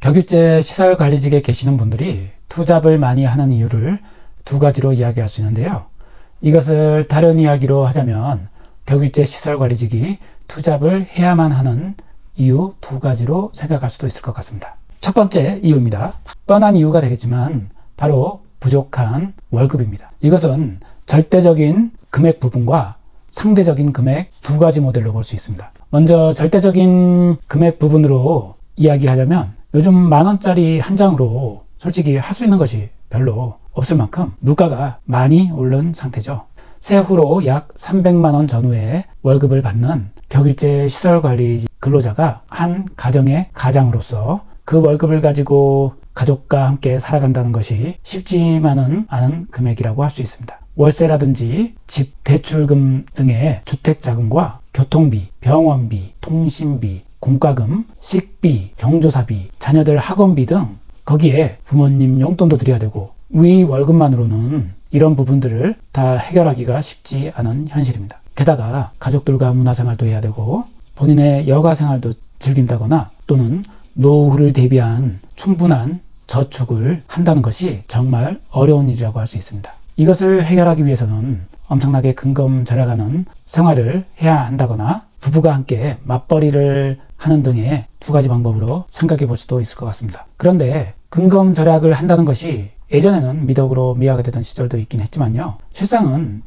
격일제 시설관리직에 계시는 분들이 투잡을 많이 하는 이유를 두 가지로 이야기할 수 있는데요. 이것을 다른 이야기로 하자면 격일제 시설관리직이 투잡을 해야만 하는 이유 두 가지로 생각할 수도 있을 것 같습니다. 첫 번째 이유입니다. 뻔한 이유가 되겠지만 바로 부족한 월급입니다. 이것은 절대적인 금액 부분과 상대적인 금액 두 가지 모델로 볼 수 있습니다. 먼저 절대적인 금액 부분으로 이야기하자면 요즘 10,000원짜리 한 장으로 솔직히 할 수 있는 것이 별로 없을 만큼 물가가 많이 오른 상태죠. 세후로 약 300만원 전후의 월급을 받는 격일제 시설관리 근로자가 한 가정의 가장으로서 그 월급을 가지고 가족과 함께 살아간다는 것이 쉽지만은 않은 금액이라고 할 수 있습니다. 월세라든지 집 대출금 등의 주택자금과 교통비, 병원비, 통신비, 공과금, 식비, 경조사비, 자녀들 학원비 등 거기에 부모님 용돈도 드려야 되고 위 월급만으로는 이런 부분들을 다 해결하기가 쉽지 않은 현실입니다. 게다가 가족들과 문화생활도 해야 되고 본인의 여가생활도 즐긴다거나 또는 노후를 대비한 충분한 저축을 한다는 것이 정말 어려운 일이라고 할 수 있습니다. 이것을 해결하기 위해서는 엄청나게 근검절약하는 생활을 해야 한다거나 부부가 함께 맞벌이를 하는 등의 두 가지 방법으로 생각해 볼 수도 있을 것 같습니다. 그런데 근검절약을 한다는 것이 예전에는 미덕으로 미화가 되던 시절도 있긴 했지만요. 실상은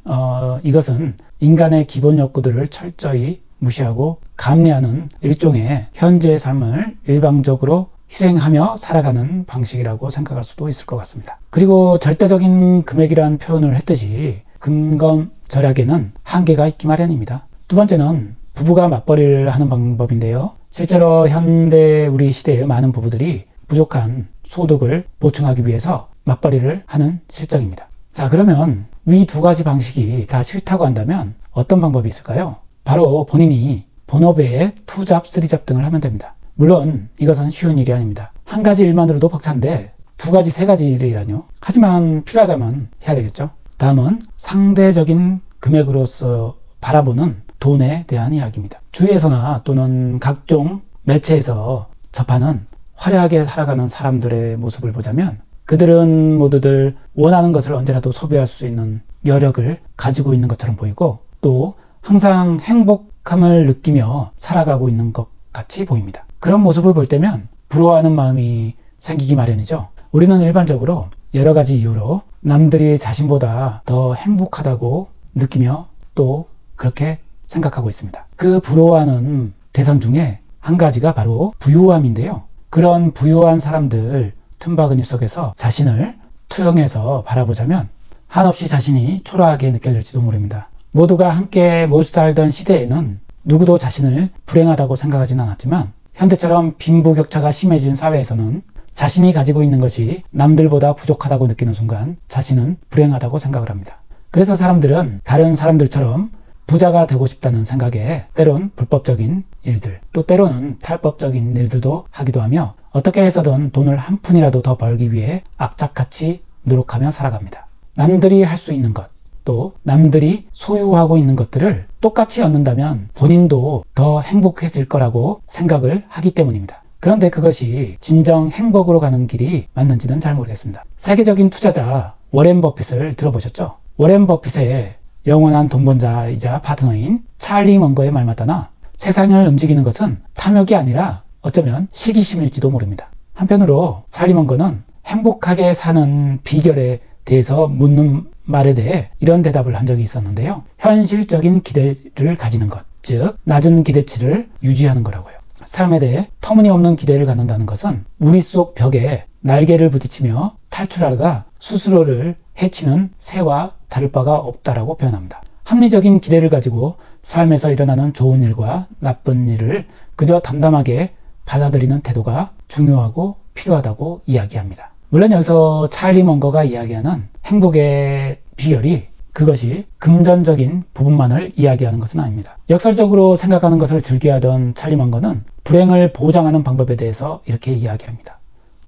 이것은 인간의 기본 욕구들을 철저히 무시하고 감내하는 일종의 현재의 삶을 일방적으로 희생하며 살아가는 방식이라고 생각할 수도 있을 것 같습니다. 그리고 절대적인 금액이란 표현을 했듯이 근검절약에는 한계가 있기 마련입니다. 두 번째는 부부가 맞벌이를 하는 방법인데요. 실제로 현대 우리 시대의 많은 부부들이 부족한 소득을 보충하기 위해서 맞벌이를 하는 실정입니다. 자, 그러면 위 두 가지 방식이 다 싫다고 한다면 어떤 방법이 있을까요? 바로 본인이 본업외에 투잡, 쓰리잡 등을 하면 됩니다. 물론 이것은 쉬운 일이 아닙니다. 한 가지 일만으로도 벅찬데 두 가지, 세 가지 일이라뇨. 하지만 필요하다면 해야 되겠죠. 다음은 상대적인 금액으로서 바라보는 돈에 대한 이야기입니다. 주위에서나 또는 각종 매체에서 접하는 화려하게 살아가는 사람들의 모습을 보자면 그들은 모두들 원하는 것을 언제라도 소비할 수 있는 여력을 가지고 있는 것처럼 보이고 또 항상 행복함을 느끼며 살아가고 있는 것 같이 보입니다. 그런 모습을 볼 때면 부러워하는 마음이 생기기 마련이죠. 우리는 일반적으로 여러 가지 이유로 남들이 자신보다 더 행복하다고 느끼며 또 그렇게 생각하고 있습니다. 그 부러워하는 대상 중에 한 가지가 바로 부유함인데요. 그런 부유한 사람들 틈바구니 속에서 자신을 투영해서 바라보자면 한없이 자신이 초라하게 느껴질지도 모릅니다. 모두가 함께 못 살던 시대에는 누구도 자신을 불행하다고 생각하진 않았지만 현대처럼 빈부격차가 심해진 사회에서는 자신이 가지고 있는 것이 남들보다 부족하다고 느끼는 순간 자신은 불행하다고 생각을 합니다. 그래서 사람들은 다른 사람들처럼 부자가 되고 싶다는 생각에 때론 불법적인 일들, 또 때로는 탈법적인 일들도 하기도 하며 어떻게 해서든 돈을 한 푼이라도 더 벌기 위해 악착같이 노력하며 살아갑니다. 남들이 할 수 있는 것, 또 남들이 소유하고 있는 것들을 똑같이 얻는다면 본인도 더 행복해질 거라고 생각을 하기 때문입니다. 그런데 그것이 진정 행복으로 가는 길이 맞는지는 잘 모르겠습니다. 세계적인 투자자 워렌 버핏을 들어보셨죠? 워렌 버핏의 영원한 돈번자이자 파트너인 찰리 먼거의 말 맞다나 세상을 움직이는 것은 탐욕이 아니라 어쩌면 시기심일지도 모릅니다. 한편으로 찰리 먼거는 행복하게 사는 비결에 대해서 묻는 말에 대해 이런 대답을 한 적이 있었는데요. 현실적인 기대를 가지는 것, 즉 낮은 기대치를 유지하는 거라고요. 삶에 대해 터무니없는 기대를 갖는다는 것은 우리 속 벽에 날개를 부딪히며 탈출하려다 스스로를 해치는 새와 다를 바가 없다라고 표현합니다. 합리적인 기대를 가지고 삶에서 일어나는 좋은 일과 나쁜 일을 그저 담담하게 받아들이는 태도가 중요하고 필요하다고 이야기합니다. 물론 여기서 찰리 먼거가 이야기하는 행복의 비결이 그것이 금전적인 부분만을 이야기하는 것은 아닙니다. 역설적으로 생각하는 것을 즐겨하던 찰리 먼거는 불행을 보장하는 방법에 대해서 이렇게 이야기합니다.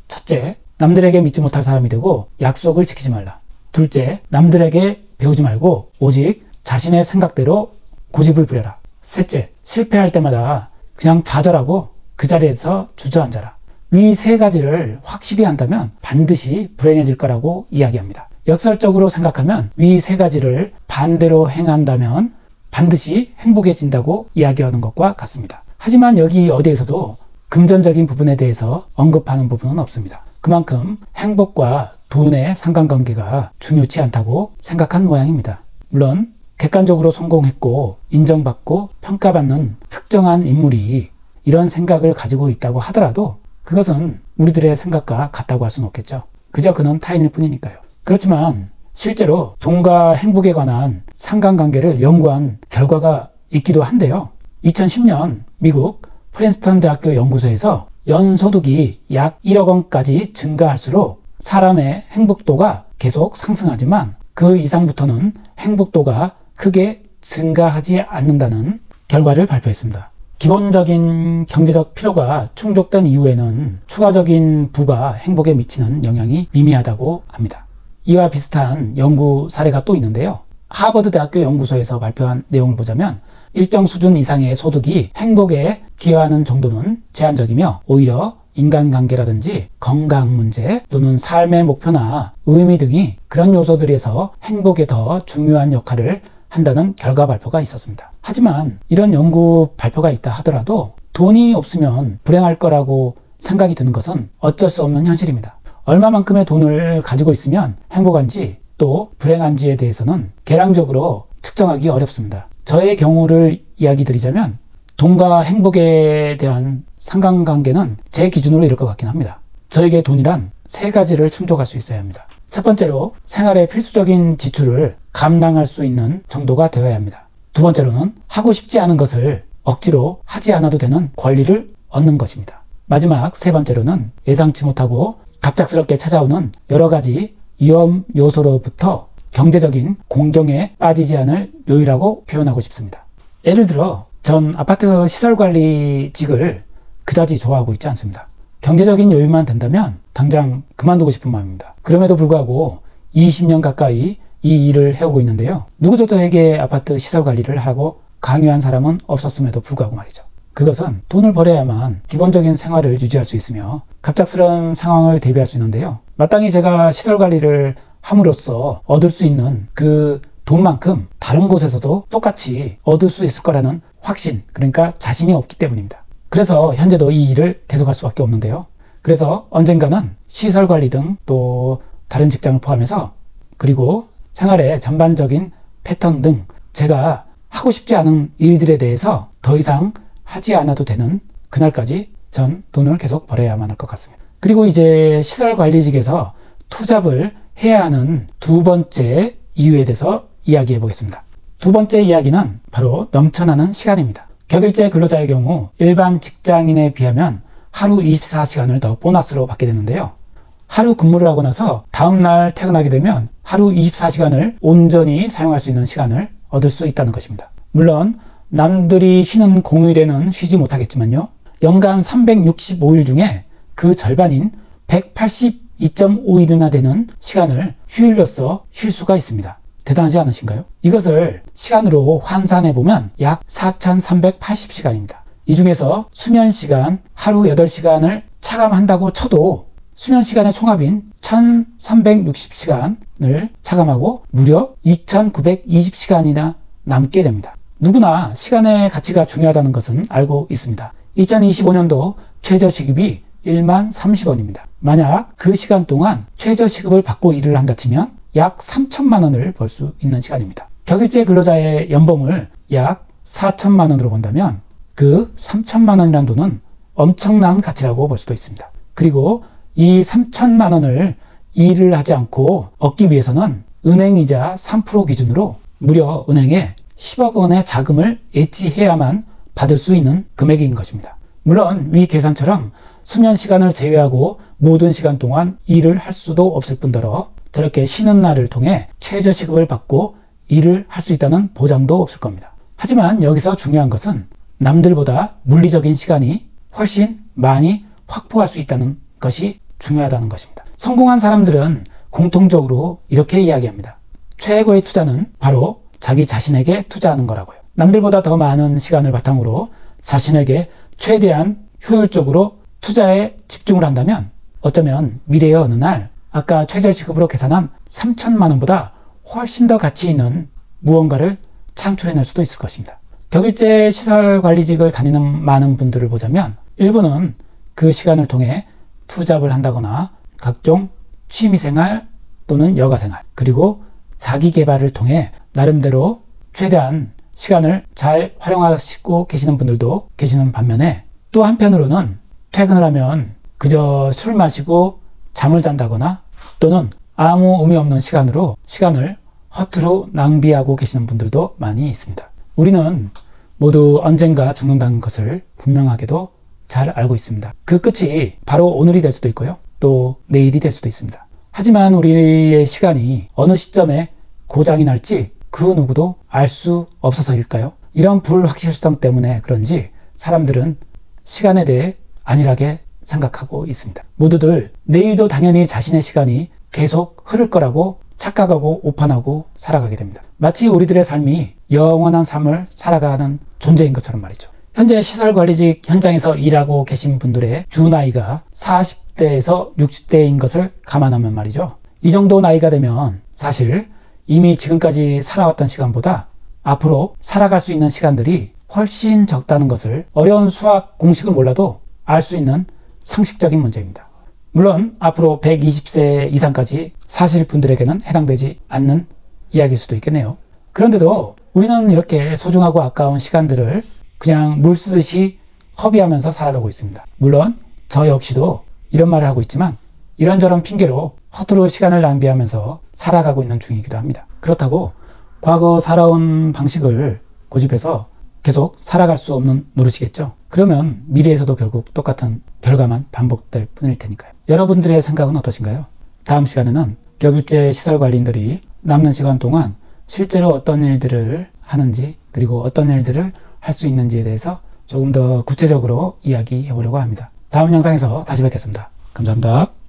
첫째, 남들에게 믿지 못할 사람이 되고 약속을 지키지 말라. 둘째, 남들에게 배우지 말고 오직 자신의 생각대로 고집을 부려라. 셋째, 실패할 때마다 그냥 좌절하고 그 자리에서 주저앉아라. 위 세 가지를 확실히 한다면 반드시 불행해질 거라고 이야기합니다. 역설적으로 생각하면 위 세 가지를 반대로 행한다면 반드시 행복해진다고 이야기하는 것과 같습니다. 하지만 여기 어디에서도 금전적인 부분에 대해서 언급하는 부분은 없습니다. 그만큼 행복과 돈의 상관관계가 중요치 않다고 생각한 모양입니다. 물론 객관적으로 성공했고 인정받고 평가받는 특정한 인물이 이런 생각을 가지고 있다고 하더라도 그것은 우리들의 생각과 같다고 할 수는 없겠죠. 그저 그는 타인일 뿐이니까요. 그렇지만 실제로 돈과 행복에 관한 상관관계를 연구한 결과가 있기도 한데요. 2010년 미국 프린스턴 대학교 연구소에서 연소득이 약 1억 원까지 증가할수록 사람의 행복도가 계속 상승하지만 그 이상부터는 행복도가 크게 증가하지 않는다는 결과를 발표했습니다. 기본적인 경제적 필요가 충족된 이후에는 추가적인 부가 행복에 미치는 영향이 미미하다고 합니다. 이와 비슷한 연구 사례가 또 있는데요. 하버드 대학교 연구소에서 발표한 내용을 보자면 일정 수준 이상의 소득이 행복에 기여하는 정도는 제한적이며 오히려 인간관계라든지 건강 문제 또는 삶의 목표나 의미 등이 그런 요소들에서 행복에 더 중요한 역할을 한다는 결과 발표가 있었습니다. 하지만 이런 연구 발표가 있다 하더라도 돈이 없으면 불행할 거라고 생각이 드는 것은 어쩔 수 없는 현실입니다. 얼마만큼의 돈을 가지고 있으면 행복한지 또 불행한지에 대해서는 계량적으로 측정하기 어렵습니다. 저의 경우를 이야기 드리자면 돈과 행복에 대한 상관관계는 제 기준으로 이럴 것 같긴 합니다. 저에게 돈이란 세 가지를 충족할 수 있어야 합니다. 첫 번째로 생활의 필수적인 지출을 감당할 수 있는 정도가 되어야 합니다. 두 번째로는 하고 싶지 않은 것을 억지로 하지 않아도 되는 권리를 얻는 것입니다. 마지막 세 번째로는 예상치 못하고 갑작스럽게 찾아오는 여러 가지 위험 요소로부터 경제적인 공경에 빠지지 않을 요일이라고 표현하고 싶습니다. 예를 들어 전 아파트 시설관리직을 그다지 좋아하고 있지 않습니다. 경제적인 여유만 된다면 당장 그만두고 싶은 마음입니다. 그럼에도 불구하고 20년 가까이 이 일을 해오고 있는데요. 누구도 저에게 아파트 시설관리를 하라고 강요한 사람은 없었음에도 불구하고 말이죠. 그것은 돈을 벌어야만 기본적인 생활을 유지할 수 있으며 갑작스러운 상황을 대비할 수 있는데요. 마땅히 제가 시설관리를 함으로써 얻을 수 있는 그 돈만큼 다른 곳에서도 똑같이 얻을 수 있을 거라는 확신, 그러니까 자신이 없기 때문입니다. 그래서 현재도 이 일을 계속할 수밖에 없는데요. 그래서 언젠가는 시설관리 등 또 다른 직장을 포함해서 그리고 생활의 전반적인 패턴 등 제가 하고 싶지 않은 일들에 대해서 더 이상 하지 않아도 되는 그날까지 전 돈을 계속 벌어야만 할 것 같습니다. 그리고 이제 시설관리직에서 투잡을 해야 하는 두 번째 이유에 대해서 이야기해 보겠습니다. 두 번째 이야기는 바로 넘쳐나는 시간입니다. 격일제 근로자의 경우 일반 직장인에 비하면 하루 24시간을 더 보너스로 받게 되는데요. 하루 근무를 하고 나서 다음날 퇴근하게 되면 하루 24시간을 온전히 사용할 수 있는 시간을 얻을 수 있다는 것입니다. 물론 남들이 쉬는 공휴일에는 쉬지 못하겠지만요. 연간 365일 중에 그 절반인 182.5일이나 되는 시간을 휴일로서 쉴 수가 있습니다. 대단하지 않으신가요? 이것을 시간으로 환산해보면 약 4,380시간입니다. 이 중에서 수면시간 하루 8시간을 차감한다고 쳐도 수면시간의 총합인 1,360시간을 차감하고 무려 2,920시간이나 남게 됩니다. 누구나 시간의 가치가 중요하다는 것은 알고 있습니다. 2025년도 최저시급이 1만 30원입니다. 만약 그 시간 동안 최저시급을 받고 일을 한다 치면 약 3천만 원을 벌 수 있는 시간입니다. 격일제 근로자의 연봉을 약 4천만 원으로 본다면 그 3천만 원이라는 돈은 엄청난 가치라고 볼 수도 있습니다. 그리고 이 3천만 원을 일을 하지 않고 얻기 위해서는 은행이자 3% 기준으로 무려 은행에 10억 원의 자금을 예치해야만 받을 수 있는 금액인 것입니다. 물론 위 계산처럼 수면 시간을 제외하고 모든 시간 동안 일을 할 수도 없을 뿐더러 저렇게 쉬는 날을 통해 최저시급을 받고 일을 할 수 있다는 보장도 없을 겁니다. 하지만 여기서 중요한 것은 남들보다 물리적인 시간이 훨씬 많이 확보할 수 있다는 것이 중요하다는 것입니다. 성공한 사람들은 공통적으로 이렇게 이야기합니다. 최고의 투자는 바로 자기 자신에게 투자하는 거라고요. 남들보다 더 많은 시간을 바탕으로 자신에게 최대한 효율적으로 투자에 집중을 한다면 어쩌면 미래의 어느 날 아까 최저시급으로 계산한 3천만 원보다 훨씬 더 가치 있는 무언가를 창출해낼 수도 있을 것입니다. 격일제 시설관리직을 다니는 많은 분들을 보자면 일부는 그 시간을 통해 투잡을 한다거나 각종 취미생활 또는 여가생활 그리고 자기개발을 통해 나름대로 최대한 시간을 잘 활용하시고 계시는 분들도 계시는 반면에 또 한편으로는 퇴근을 하면 그저 술 마시고 잠을 잔다거나 또는 아무 의미 없는 시간으로 시간을 허투루 낭비하고 계시는 분들도 많이 있습니다. 우리는 모두 언젠가 죽는다는 것을 분명하게도 잘 알고 있습니다. 그 끝이 바로 오늘이 될 수도 있고요. 또 내일이 될 수도 있습니다. 하지만 우리의 시간이 어느 시점에 고장이 날지 그 누구도 알 수 없어서일까요? 이런 불확실성 때문에 그런지 사람들은 시간에 대해 안일하게 생각하고 있습니다. 모두들 내일도 당연히 자신의 시간이 계속 흐를 거라고 착각하고 오판하고 살아가게 됩니다. 마치 우리들의 삶이 영원한 삶을 살아가는 존재인 것처럼 말이죠. 현재 시설관리직 현장에서 일하고 계신 분들의 주 나이가 40대에서 60대인 것을 감안하면 말이죠. 이 정도 나이가 되면 사실 이미 지금까지 살아왔던 시간보다 앞으로 살아갈 수 있는 시간들이 훨씬 적다는 것을 어려운 수학 공식을 몰라도 알 수 있는 상식적인 문제입니다. 물론 앞으로 120세 이상까지 사실 분들에게는 해당되지 않는 이야기일 수도 있겠네요. 그런데도 우리는 이렇게 소중하고 아까운 시간들을 그냥 물 쓰듯이 허비하면서 살아가고 있습니다. 물론 저 역시도 이런 말을 하고 있지만 이런저런 핑계로 허투루 시간을 낭비하면서 살아가고 있는 중이기도 합니다. 그렇다고 과거 살아온 방식을 고집해서 계속 살아갈 수 없는 노릇이겠죠. 그러면 미래에서도 결국 똑같은 결과만 반복될 뿐일 테니까요. 여러분들의 생각은 어떠신가요? 다음 시간에는 격일제 시설관리인들이 남는 시간 동안 실제로 어떤 일들을 하는지 그리고 어떤 일들을 할 수 있는지에 대해서 조금 더 구체적으로 이야기해 보려고 합니다. 다음 영상에서 다시 뵙겠습니다. 감사합니다.